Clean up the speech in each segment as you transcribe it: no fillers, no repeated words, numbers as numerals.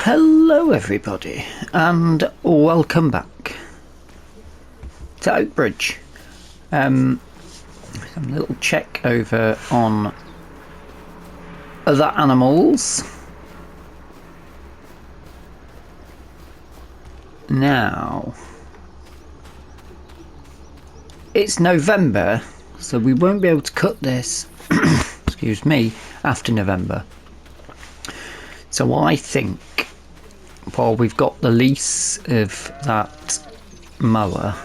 Hello everybody, and welcome back to Oakbridge. Some little check over on other animals. Now, it's November, so we won't be able to cut this, excuse me, after November. So I think, while we've got the lease of that mower,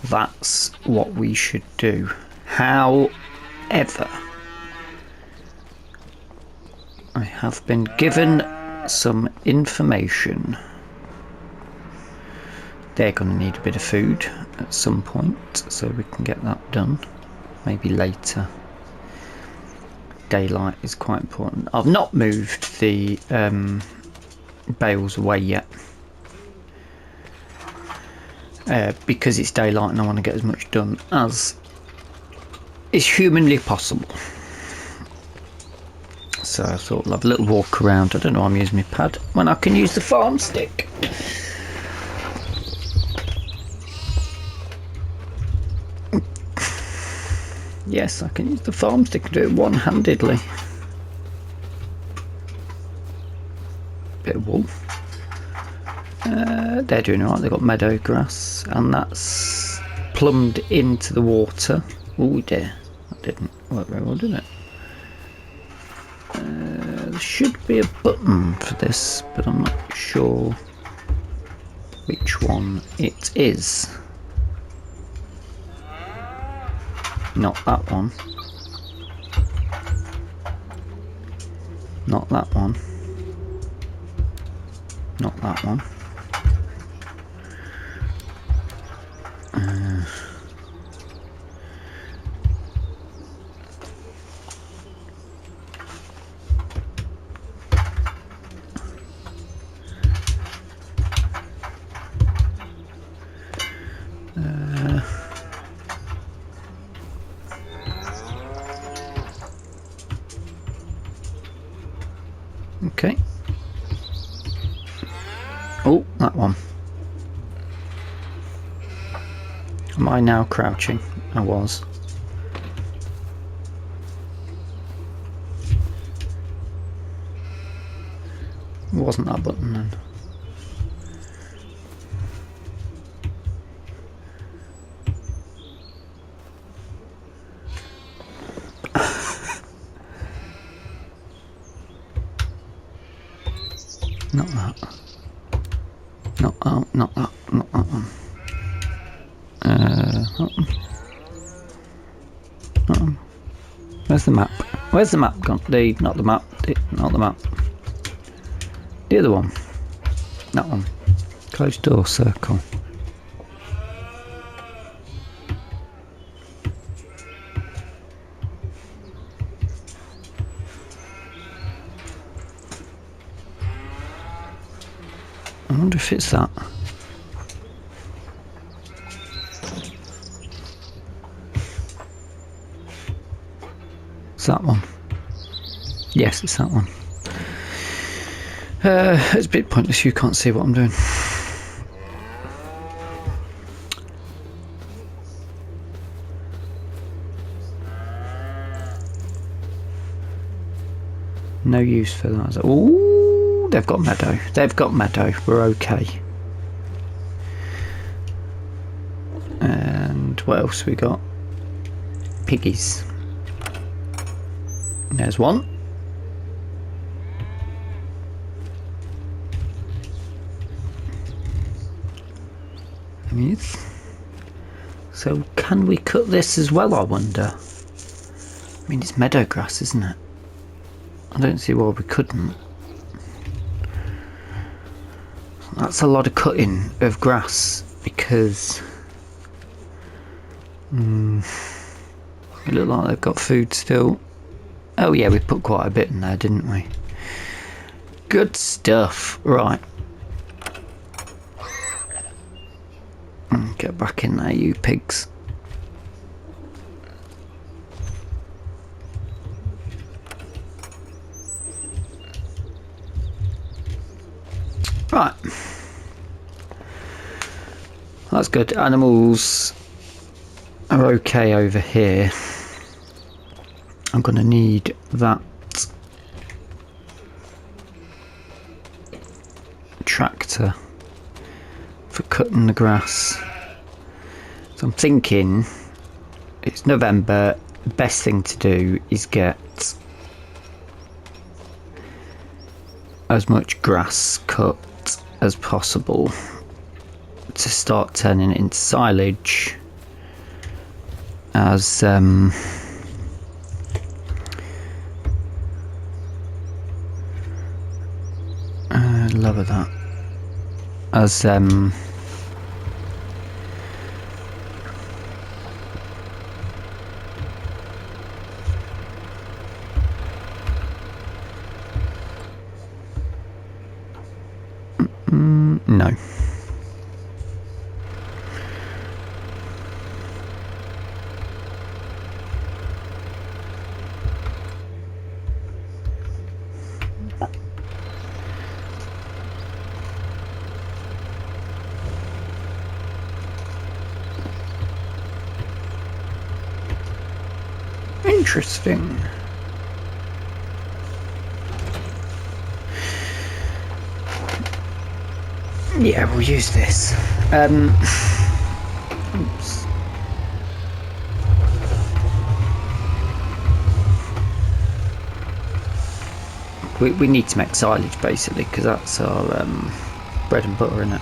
that's what we should do. However, I have been given some information. They're going to need a bit of food at some point, so we can get that done. Maybe later. Daylight is quite important. I've not moved the bales away yet because it's daylight and I want to get as much done as is humanly possible. So I thought I'll have a little walk around. I don't know why I'm using my pad when I can use the farm stick. Yes, I can use the farm stick and do it one-handedly. Bit of wool. They're doing alright, they've got meadow grass, and that's plumbed into the water. Oh dear, that didn't work very well, did it? There should be a button for this, but I'm not sure which one it is. Not that one. Not that one. Not that one. Okay. Oh, that one. Am I now crouching? I was. It wasn't that button then. Not that. Not that. Not that. Not that one. That one. That one. Where's the map? Where's the map gone? Not the map. Not the map. The other one. That one. Closed door circle. I wonder if it's that. It's that one. Yes, it's that one. It's a bit pointless, you can't see what I'm doing. No use for that. Ooh, they've got meadow. They've got meadow. We're okay. And what else we got? Piggies. There's one. is. So can we cut this as well, I wonder? I mean, it's meadow grass, isn't it? I don't see why we couldn't. That's a lot of cutting of grass because it look like they've got food still. Oh yeah, we put quite a bit in there, didn't we? Good stuff. Right. Get back in there, you pigs. Right. That's good. Animals are okay over here. I'm going to need that tractor for cutting the grass. So I'm thinking it's November. The best thing to do is get as much grass cut as possible to start turning it into silage as love that as no. Interesting. Yeah, we'll use this. Oops. We need to make silage basically because that's our bread and butter, isn't it?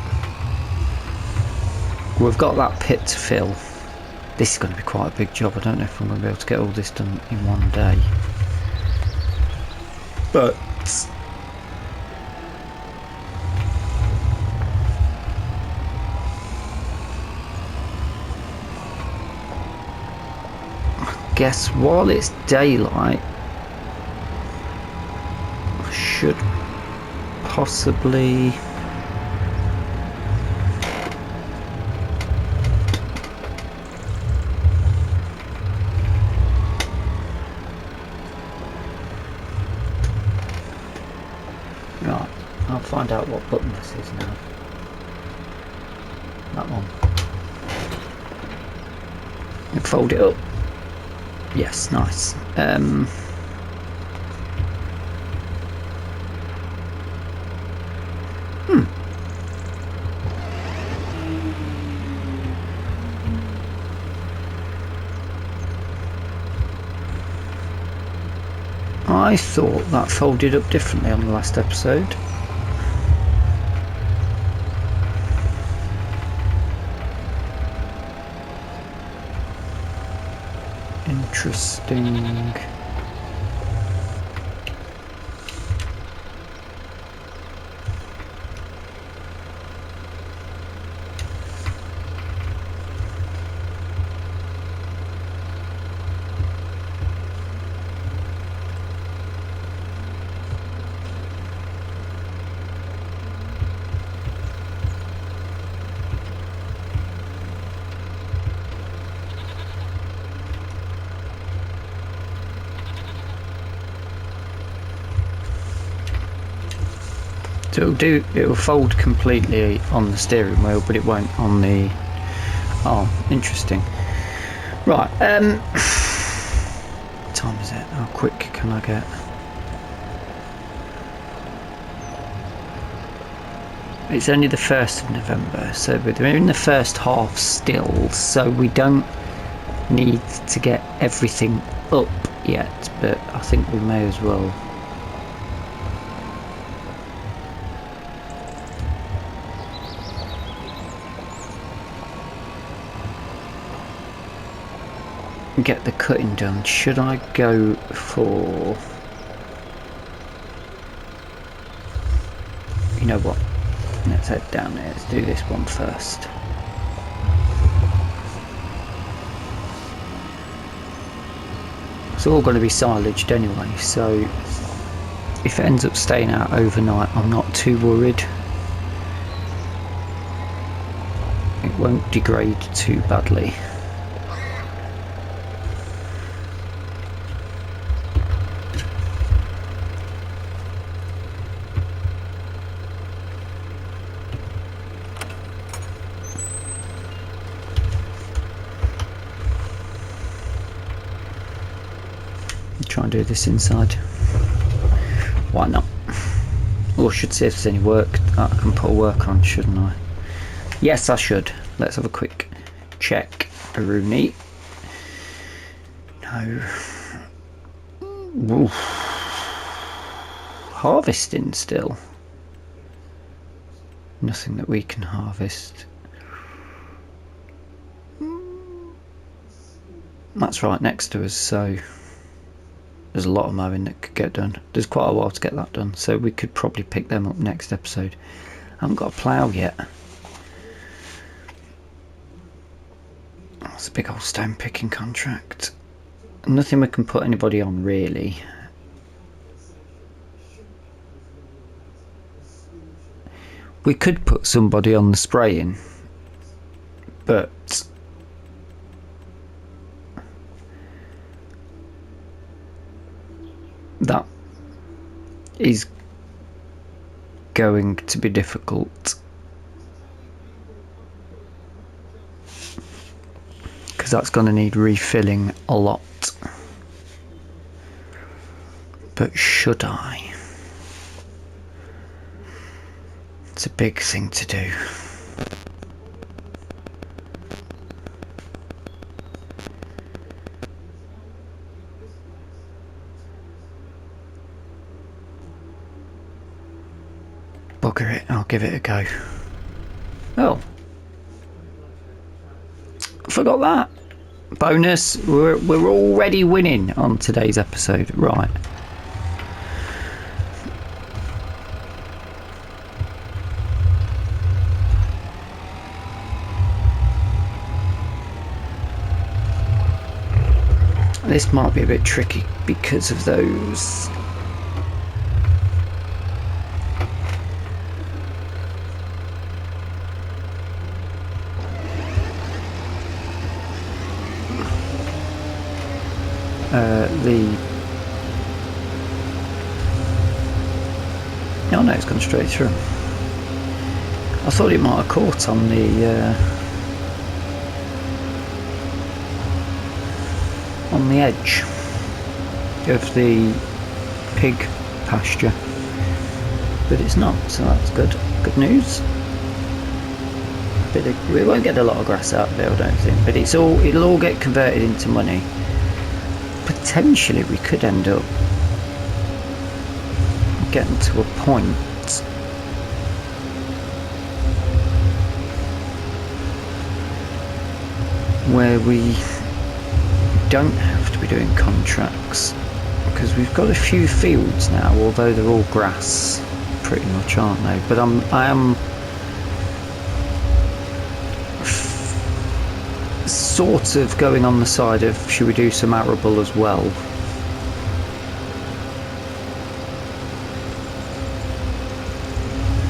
We've got that pit to fill. This is going to be quite a big job. I don't know if I'm going to be able to get all this done in one day. But I guess while it's daylight, I should possibly right, I'll find out what button this is now. That one. And fold it up. Yes, nice. I thought that folded up differently on the last episode. Interesting. So it'll fold completely on the steering wheel, but it won't on the arm. Interesting. Right, what time is it? How quick can I get? It's only the 1st of November, so we're in the first half still, so we don't need to get everything up yet, but I think we may as well. get the cutting done, should I go for... You know what? Let's head down there. Let's do this one first. It's all going to be silaged anyway, so if it ends up staying out overnight, I'm not too worried. It won't degrade too badly. Try and do this inside. Why not? Oh, I should see if there's any work I can put work on, shouldn't I? Yes, I should. Let's have a quick check. Rooney. No. Oof. Harvesting still. Nothing that we can harvest. That's right next to us, so there's a lot of mowing that could get done. There's quite a while to get that done, so we could probably pick them up next episode. I haven't got a plough yet. That's a big old stone picking contract. Nothing we can put anybody on really. We could put somebody on the spraying, but that is going to be difficult because that's going to need refilling a lot. But should I? It's a big thing to do. Bugger it, I'll give it a go. Oh. Forgot that. Bonus, we're already winning on today's episode. Right. This might be a bit tricky because of those oh no, it's gone straight through. I thought it might have caught on the edge of the pig pasture, but it's not, so that's good. Good news. We won't get a lot of grass out of it, I don't think, but it'll all get converted into money. Potentially we could end up getting to a point where we don't have to be doing contracts, because we've got a few fields now, although they're all grass pretty much, aren't they? But I am sort of going on the side of, should we do some arable as well?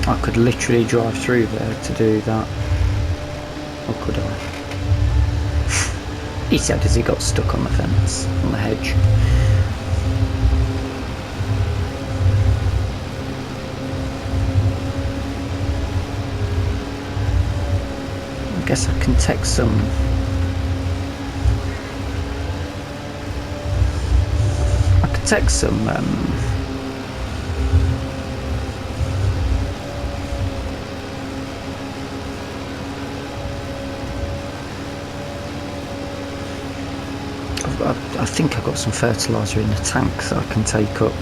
I could literally drive through there to do that. Or could I? He said as he got stuck on the fence, on the hedge. I guess I can take some. I could take some I think I've got some fertiliser in the tank that I can take up.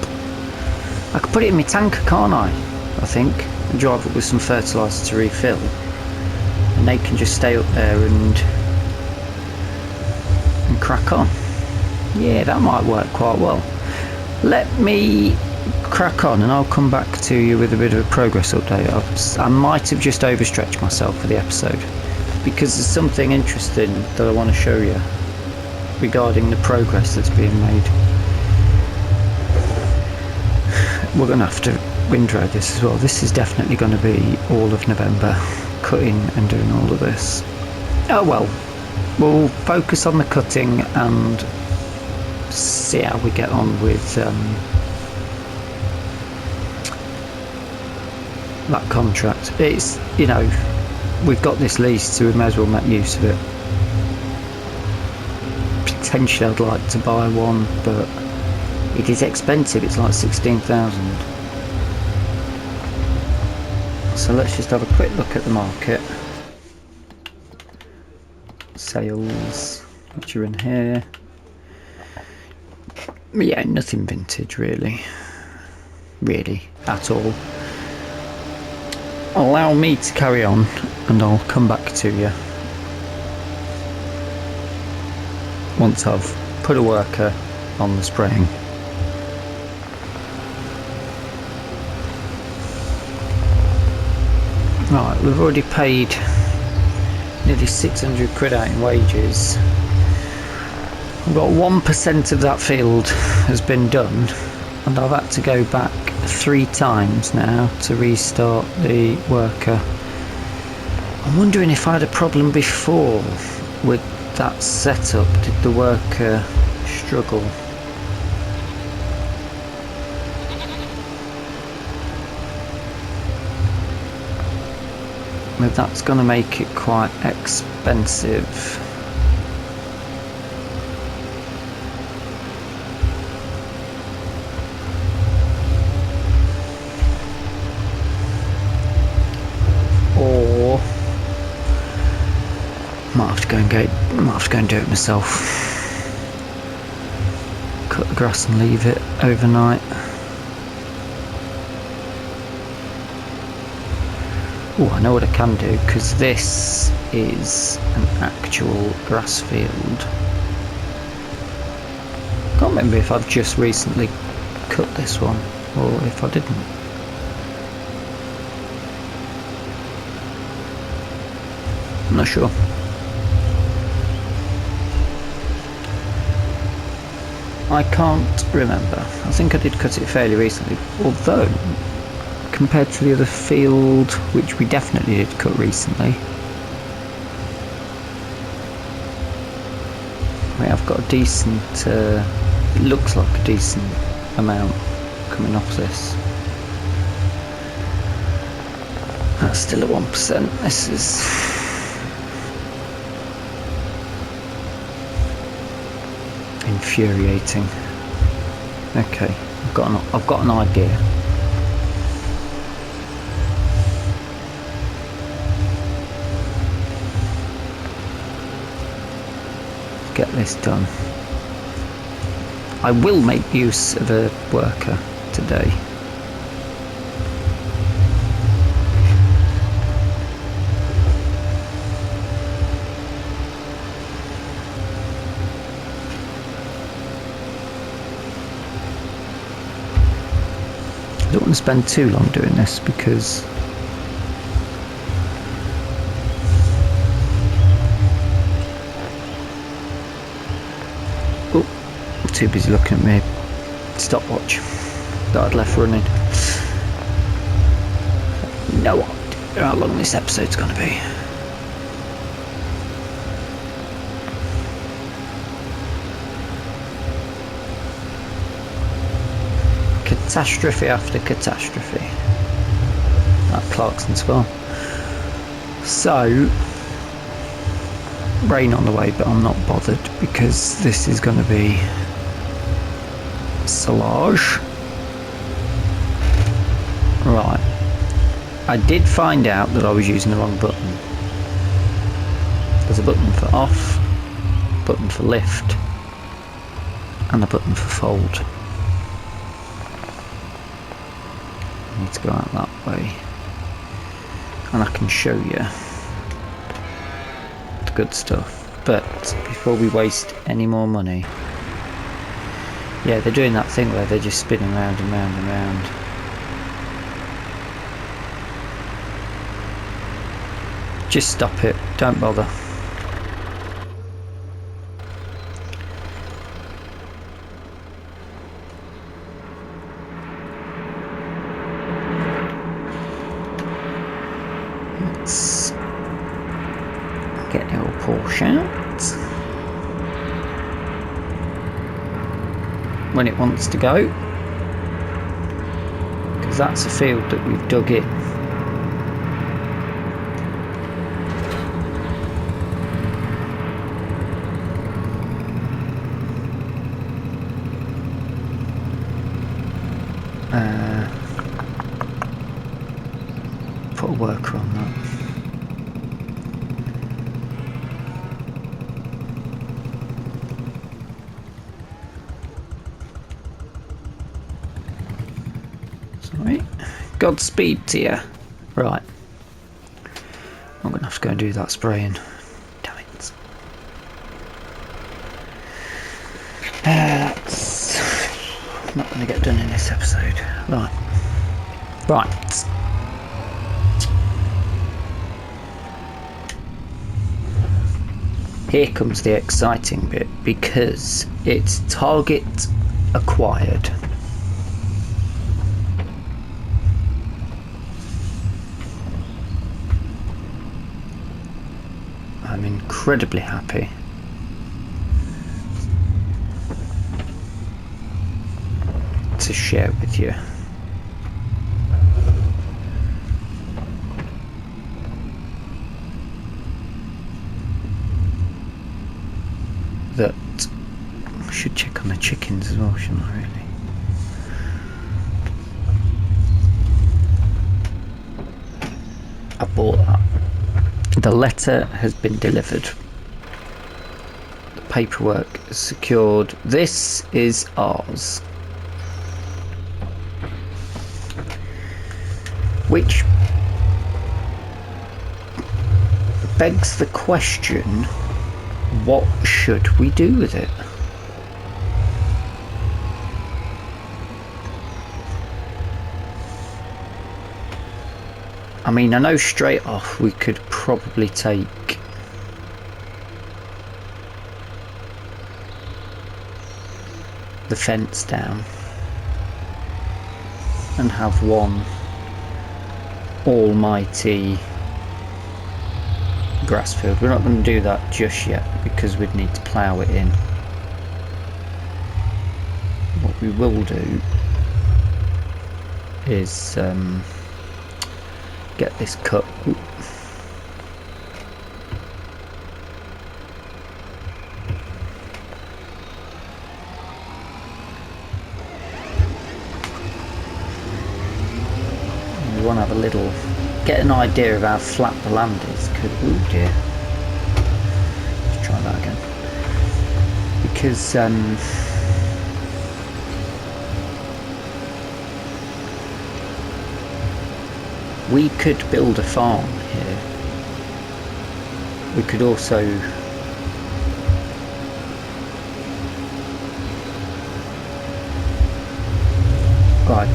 I could put it in my tank, can't I? I think. And drive up with some fertiliser to refill. And they can just stay up there and and crack on. Yeah, that might work quite well. Let me crack on and I'll come back to you with a bit of a progress update. I might have just overstretched myself for the episode, because there's something interesting that I want to show you regarding the progress that's being made. We're going to have to windrow this as well. This is definitely going to be all of November, cutting and doing all of this. Oh well, we'll focus on the cutting and see how we get on with that contract. It's, you know, we've got this lease, so we may as well make use of it. Potentially I'd like to buy one, but it is expensive. It's like 16,000. So let's just have a quick look at the market. Sales, which are in here. Yeah, nothing vintage really at all. Allow me to carry on and I'll come back to you once I've put a worker on the spraying. Right, we've already paid nearly 600 quid out in wages. We've got 1% of that field has been done, and I've had to go back 3 times now to restart the worker. I'm wondering if I had a problem before with that setup. Did the worker struggle? But that's going to make it quite expensive. Or might have to go and do it myself. Cut the grass and leave it overnight. Oh, I know what I can do, because this is an actual grass field. Can't remember if I've just recently cut this one or if I didn't. I'm not sure. I can't remember. I think I did cut it fairly recently, although compared to the other field, which we definitely did cut recently, we have got a decent, it looks like a decent amount coming off this. That's still at 1%. This is infuriating. Okay, I've got an idea. Get this done. I will make use of a worker today. I don't want to spend too long doing this because too busy looking at my stopwatch that I'd left running. No idea how long this episode's going to be. Catastrophe after catastrophe at Calmsden Spa. So, rain on the way, but I'm not bothered because this is going to be silage. Right, I did find out that I was using the wrong button. There's a button for off, a button for lift, and a button for fold. I need to go out that way, and I can show you the good stuff. But before we waste any more money, yeah, they're doing that thing where they're just spinning round and round and round. Just stop it, don't bother. Let's get the old Porsche out when it wants to go, because that's a field that we've dug in. Put a worker on that. Sorry. Godspeed to you. Right. I'm going to have to go and do that spraying. Damn it. That's not going to get done in this episode. Right. Right. Here comes the exciting bit, because it's target acquired. I'm incredibly happy. To share with you. That I should check on the chickens as well, shouldn't I, really? I bought that. The letter has been delivered. The paperwork is secured. This is ours. Which begs the question, what should we do with it? I mean, I know straight off we could probably take the fence down and have one almighty grass field. We're not going to do that just yet because we'd need to plough it in. What we will do is get this cut. Ooh. We want to have a little, get an idea of how flat the land is. Oh dear. Let's try that again. Because we could build a farm here. We could also like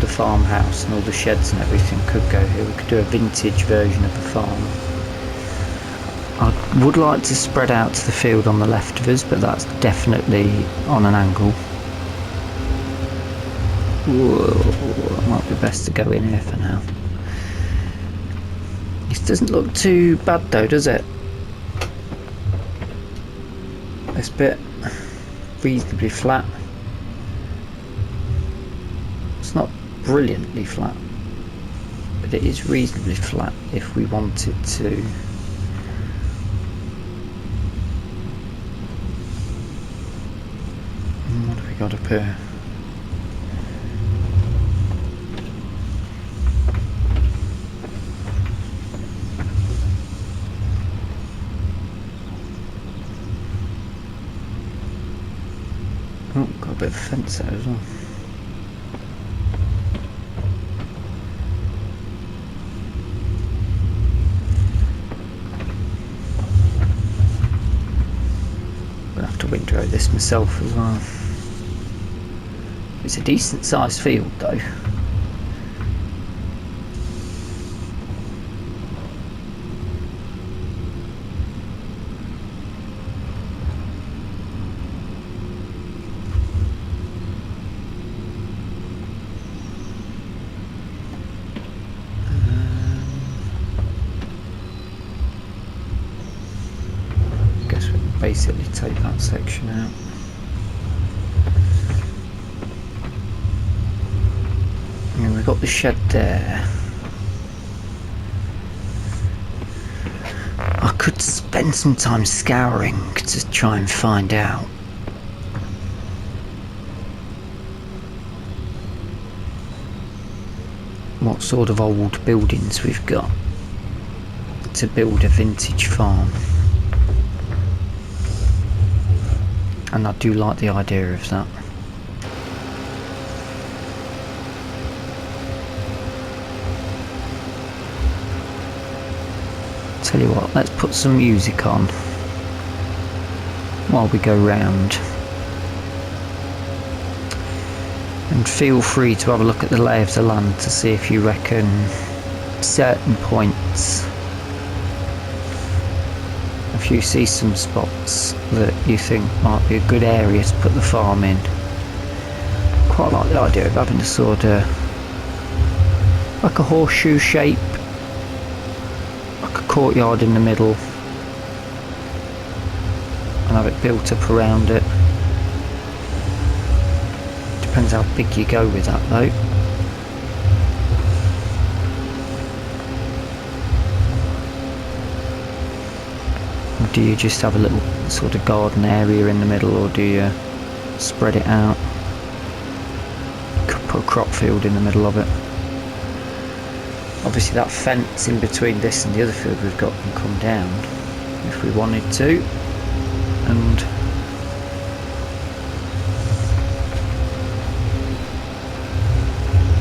the farmhouse and all the sheds and everything could go here. We could do a vintage version of the farm. I would like to spread out to the field on the left of us, but that's definitely on an angle. Whoa, it might be best to go in here for now. This doesn't look too bad though, does it? This bit reasonably flat. It's not brilliantly flat, but it is reasonably flat if we wanted to. What have we got up here? Oh, got a bit of a fence there as well. windrow this myself as well. It's a decent sized field though. Basically take that section out. And we've got the shed there. I could spend some time scouring to try and find out what sort of old buildings we've got to build a vintage farm. And I do like the idea of that. Tell you what, let's put some music on while we go round. And feel free to have a look at the lay of the land to see if you reckon certain points, if you see some spots that you think might be a good area to put the farm in. Quite like the idea of having a sort of like a horseshoe shape, like a courtyard in the middle, and have it built up around it. Depends how big you go with that though. Do you just have a little sort of garden area in the middle, or do you spread it out? Could put a crop field in the middle of it. Obviously that fence in between this and the other field we've got can come down if we wanted to, and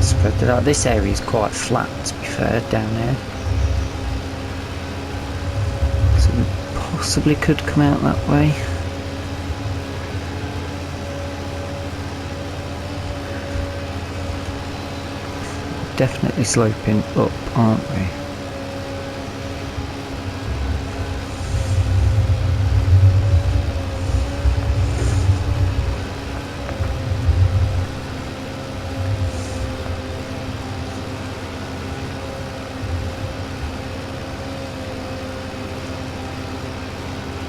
spread it out. This area is quite flat, to be fair, down there. Possibly could come out that way. Definitely sloping up, aren't we?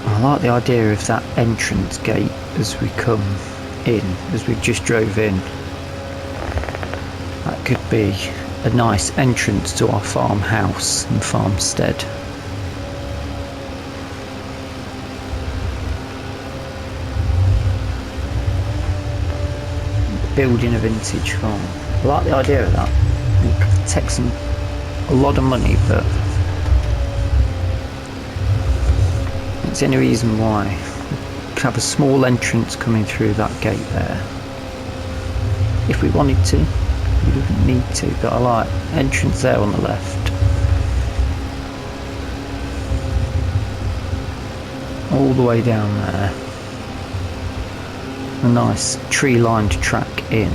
I like the idea of that entrance gate as we come in, as we just drove in. That could be a nice entrance to our farmhouse and farmstead. Building a vintage farm. I like the idea of that. It takes a lot of money, but it's the only reason why. We could have a small entrance coming through that gate there. If we wanted to, we wouldn't need to, but I like entrance there on the left. All the way down there. A nice tree-lined track in.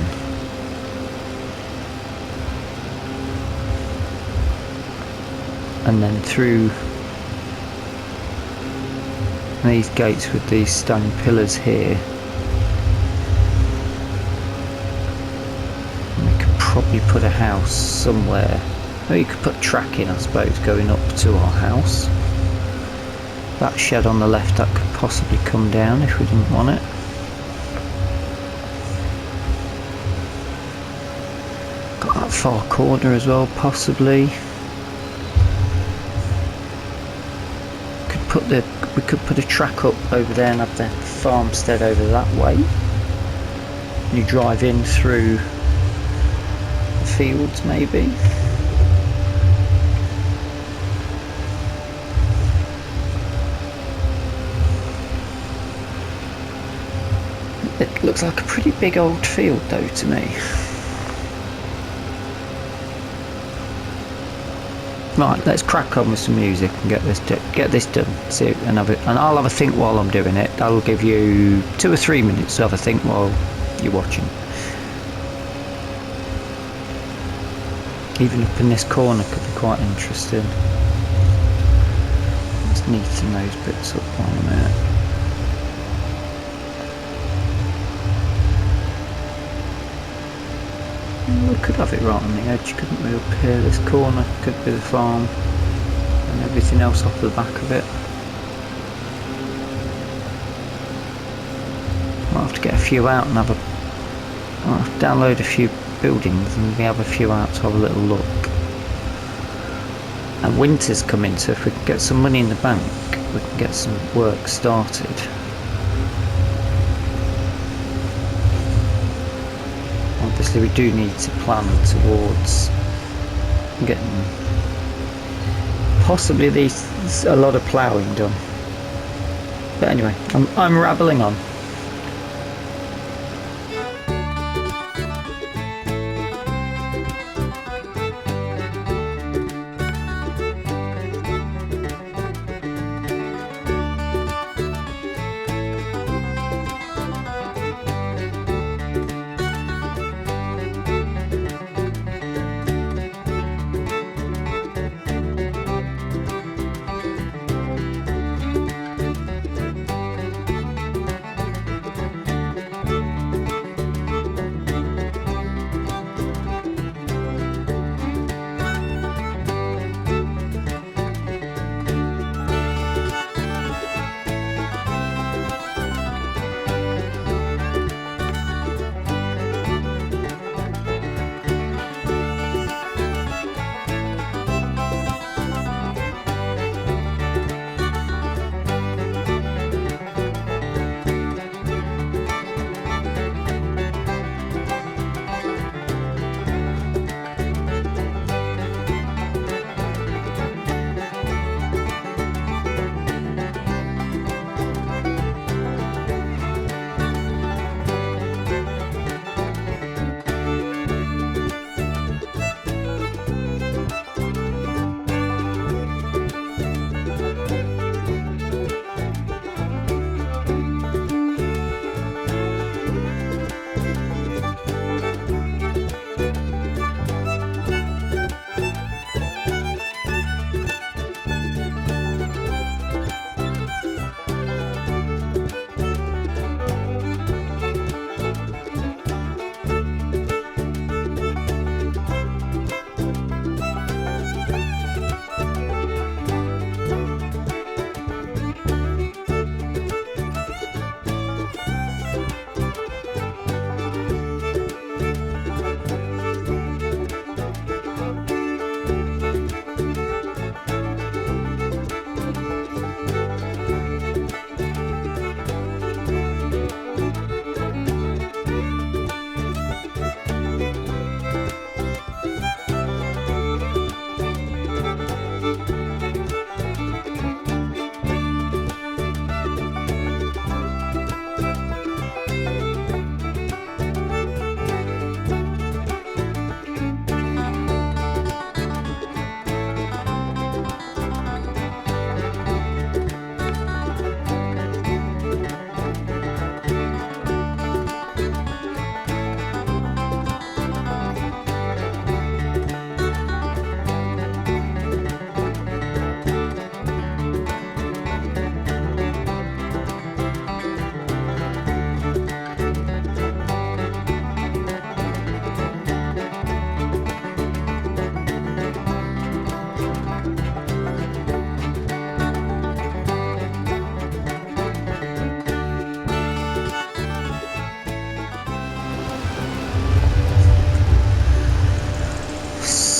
And then through these gates with these stone pillars here. And we could probably put a house somewhere. Or you could put track in, I suppose, going up to our house. That shed on the left, that could possibly come down if we didn't want it. Got that far corner as well, possibly. We could put a track up over there and have the farmstead over that way. You drive in through the fields, maybe. It looks like a pretty big old field though to me. Right, let's crack on with some music and get this done. See, and I'll have a think while I'm doing it. That'll give you 2 or 3 minutes to have a think while you're watching. Even up in this corner could be quite interesting. Let's neaten those bits up while I'm at it. We could have it right on the edge, couldn't we? Up here, this corner could be the farm, and everything else off the back of it. I'll have to get a few out and have a. I'll have to download a few buildings and maybe have a few out to have a little look. And winter's coming, so if we can get some money in the bank, we can get some work started. Obviously we do need to plan towards getting possibly a lot of ploughing done. But anyway, I'm rabbling on.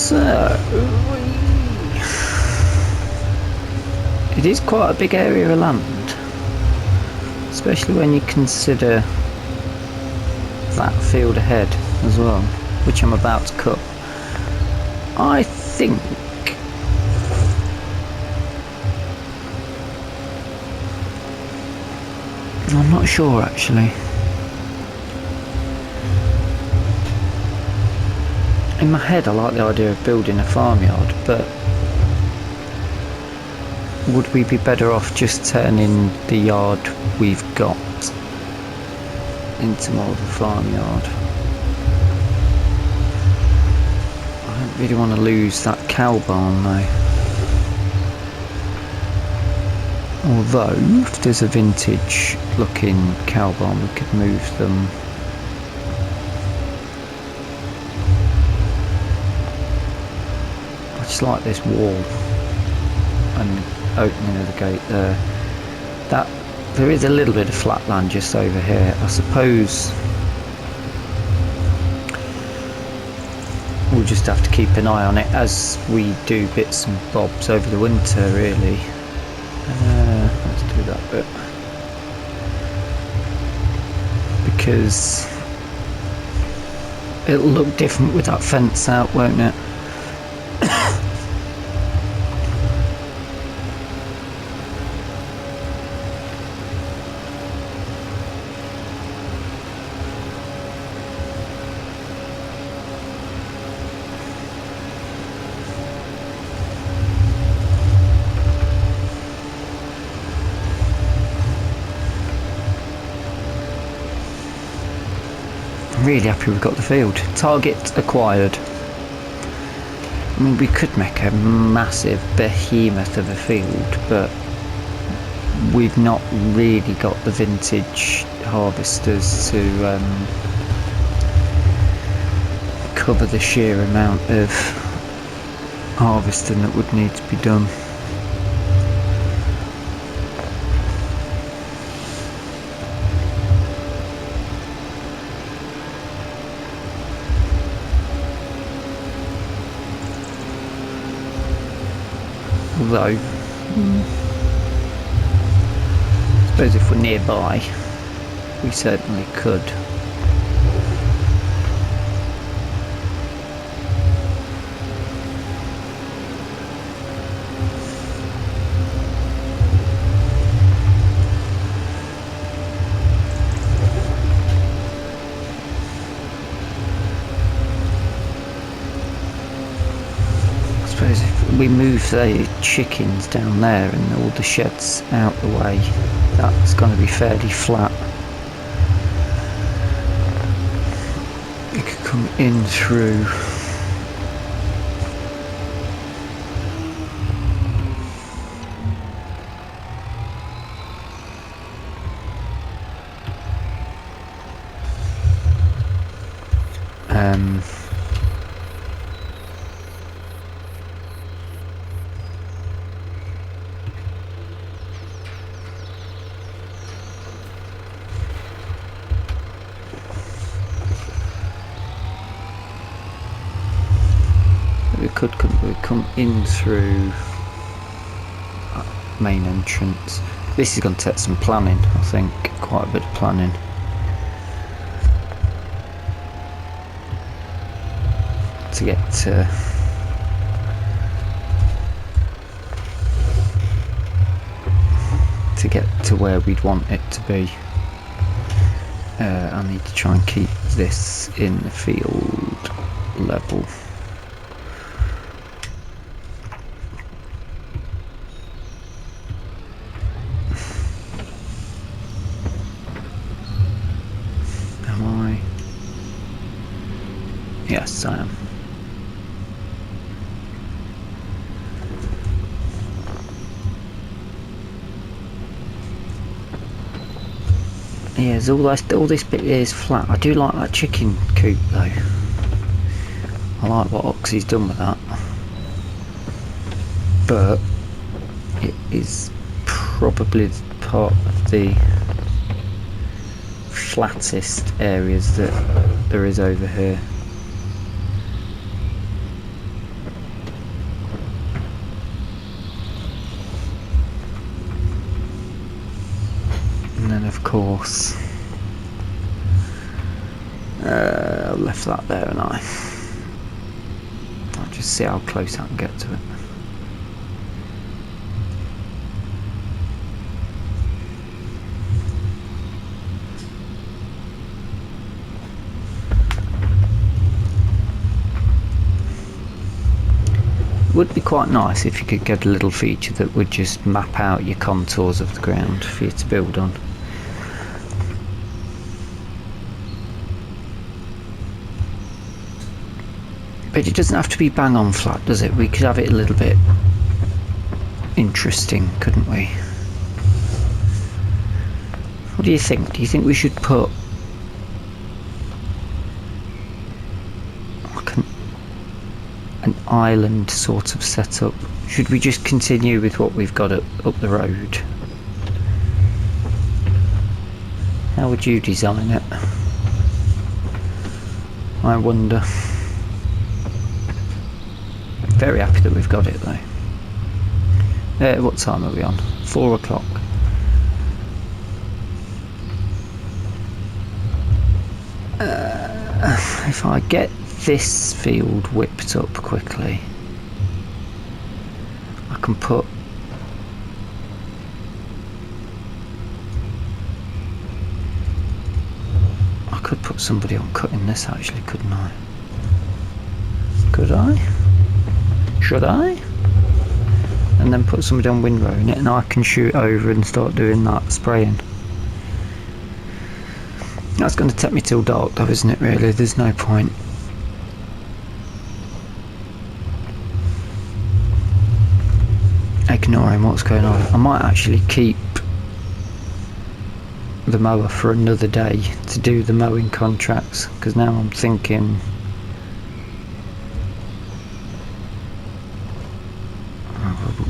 So, it is quite a big area of land, especially when you consider that field ahead as well, which I'm about to cut. I think I'm not sure actually. In my head I like the idea of building a farmyard, but would we be better off just turning the yard we've got into more of a farmyard? I don't really want to lose that cow barn though. Although, if there's a vintage looking cow barn, we could move them. I just like this wall and opening of the gate there. That there is a little bit of flat land just over here. I suppose we'll just have to keep an eye on it as we do bits and bobs over the winter, really. Let's do that bit, because it'll look different with that fence out, won't it? Really happy we've got the field. Target acquired. I mean, we could make a massive behemoth of a field, but we've not really got the vintage harvesters to cover the sheer amount of harvesting that would need to be done. Although, I suppose if we're nearby, we certainly could. I suppose if we move the chickens down there and all the sheds out the way, that's going to be fairly flat. We could come in through we come in through that main entrance. This is going to take some planning, I think, quite a bit of planning. To get to where we'd want it to be. I need to try and keep this in the field level. Yes, I am. Yeah, all this bit here is flat. I do like that chicken coop though. I like what Oxy's done with that. But it is probably part of the flattest areas that there is over here. And then of course I left that there, and I'll just see how close I can get to it. would be quite nice if you could get a little feature that would just map out your contours of the ground for you to build on. But it doesn't have to be bang on flat, does it? We could have it a little bit interesting, couldn't we? What do you think? Do you think we should put like an island sort of setup? Should we just continue with what we've got up the road? How would you design it? I wonder. Very happy that we've got it though. What time are we on? 4 o'clock. If I get this field whipped up quickly, I can put somebody on cutting this actually, couldn't I? Could I? Should I? And then put somebody on windrow in it and I can shoot over and start doing that spraying. That's going to take me till dark though, isn't it really? There's no point. Ignoring what's going on. I might actually keep the mower for another day to do the mowing contracts, because now I'm thinking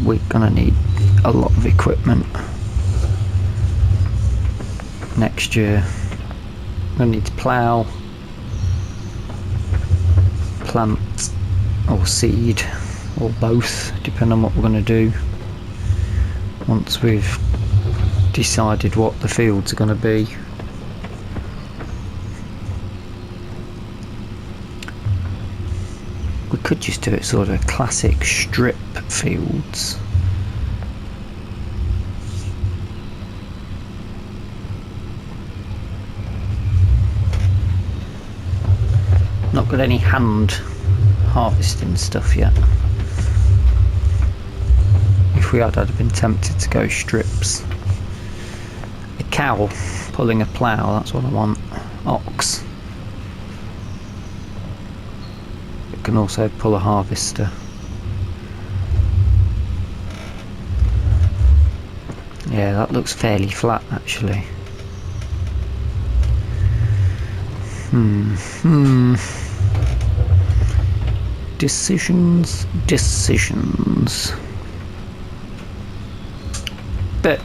we're gonna need a lot of equipment next year. I'm gonna need to plough, plant or seed, or both, depending on what we're gonna do once we've decided what the fields are going to be. We could just do it sort of classic strip fields. Not got any hand harvesting stuff yet. If we had, I'd have been tempted to go strips. A cow pulling a plough, that's what I want. Ox. It can also pull a harvester. Yeah, that looks fairly flat actually. Decisions. But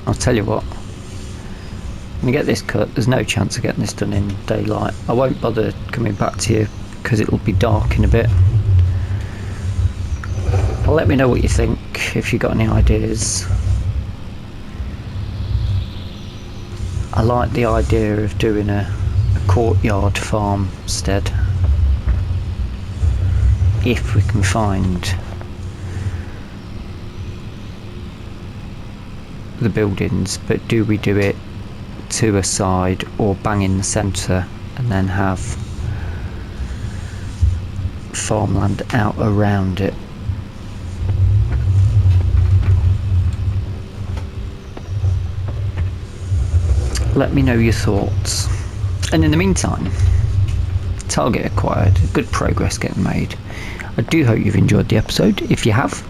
I'll tell you what, when we get this cut, there's no chance of getting this done in daylight. I won't bother coming back to you because it'll be dark in a bit. Let me know what you think, if you got any ideas. I like the idea of doing a courtyard farmstead, if we can find the buildings. But do we do it to a side or bang in the centre and then have farmland out around it? Let me know your thoughts. And in the meantime, target acquired, good progress getting made. I do hope you've enjoyed the episode. If you have,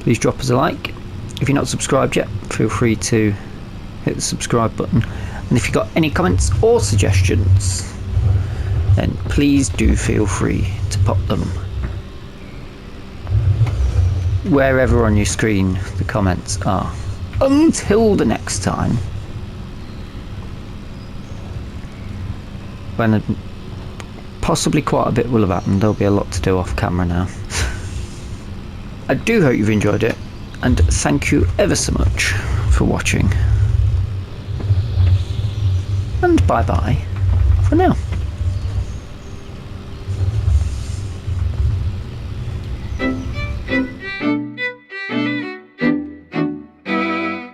please drop us a like. If you're not subscribed yet, feel free to hit the subscribe button. And if you've got any comments or suggestions, then please do feel free to pop them wherever on your screen the comments are. Until the next time, when possibly quite a bit will have happened. There'll be a lot to do off camera now. I do hope you've enjoyed it, and thank you ever so much for watching. And bye bye for now.